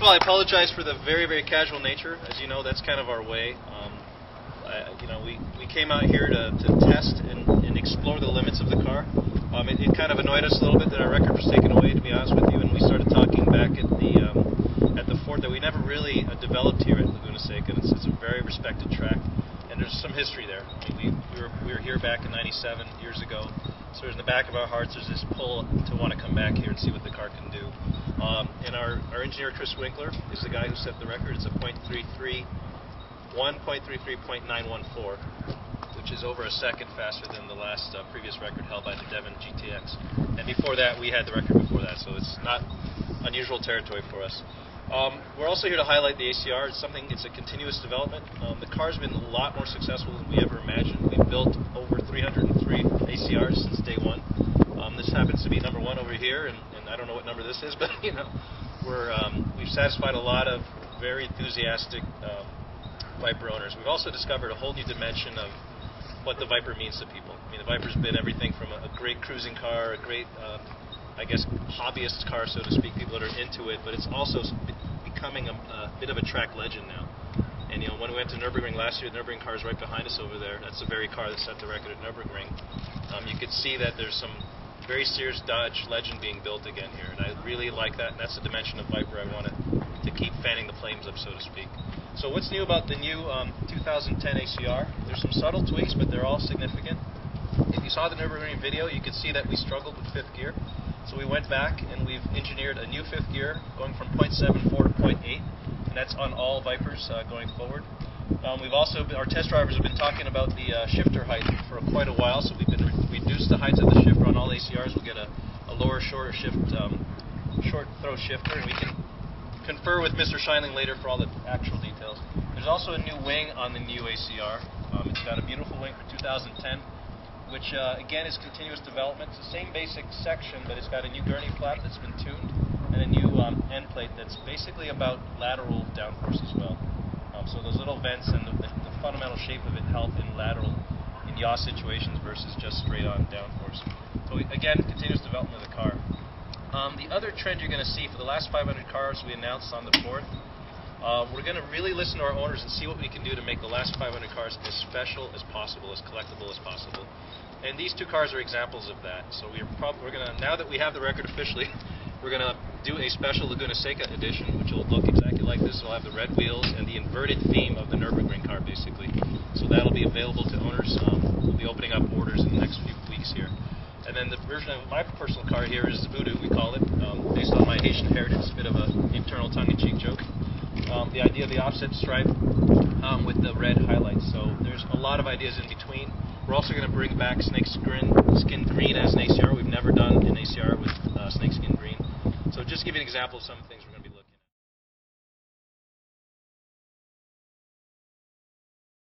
of all, I apologize for the very, very casual nature. As you know, that's kind of our way. We came out here to test and explore the limits of the car. It kind of annoyed us a little bit that our record was taken away, to be honest with you, and we started talking back at the fort that we never really developed here at Laguna Seca. It's a very respected track, and there's some history there. I mean, we were here back in '97 years ago, so in the back of our hearts there's this pull to want to come back here and see what the car can do. And our engineer Chris Winkler is the guy who set the record. It's a .33, 1.33.914, which is over a second faster than the last previous record held by the Devon GTX. And before that, we had the record before that, so it's not unusual territory for us. We're also here to highlight the ACR. It's a continuous development. The car's been a lot more successful than we ever imagined. We've built over 303 ACRs since day one. This happens to be number one over here, and I don't know what number this is, but we've satisfied a lot of very enthusiastic Viper owners. We've also discovered a whole new dimension of what the Viper means to people. I mean, the Viper's been everything from a great cruising car, a great, hobbyist car, so to speak, people that are into it, but it's also becoming a bit of a track legend now. And when we went to Nürburgring last year, the Nürburgring car is right behind us over there. That's the very car that set the record at Nürburgring. You could see that there's some very serious Dodge legend being built again here, and I really like that, and that's the dimension of Viper I wanted to keep fanning the flames up, so to speak. So what's new about the new 2010 ACR? There's some subtle tweaks, but they're all significant. If you saw the Nürburgring video, you could see that we struggled with fifth gear. So we went back and we've engineered a new fifth gear going from 0.74 to 0.8, and that's on all Vipers going forward. Our test drivers have been talking about the shifter height for quite a while, so we've reduced the heights of the shifter on all ACRs. We'll get a lower, short throw shifter, and we can confer with Mr. Scheinling later for all the actual details. There's also a new wing on the new ACR. It's got a beautiful wing for 2010, which again is continuous development. It's the same basic section, but it's got a new gurney flap that's been tuned and a new end plate that's basically about lateral downforce as well. So those little vents and the fundamental shape of it help in lateral, in yaw situations versus just straight on downforce. So again, continuous development of the car. The other trend you're going to see for the last 500 cars we announced on the 4th, we're going to really listen to our owners and see what we can do to make the last 500 cars as special as possible, as collectible as possible. And these two cars are examples of that. So we're going to, now that we have the record officially, we're going to do a special Laguna Seca edition, which will look exactly like this. It'll have the red wheels and the inverted theme of the Nürburgring car, basically. So that'll be available to owners. We'll be opening up orders in the next few weeks here. And then the version of my personal car here is Voodoo, we call it, based on my Haitian heritage. It's a bit of an internal tongue-in-cheek joke. The idea of the offset stripe with the red highlights. So there's a lot of ideas in between. We're also going to bring back snakeskin green as an ACR. We've never done an ACR with snakeskin green. So just to give you an example of some things we're going to be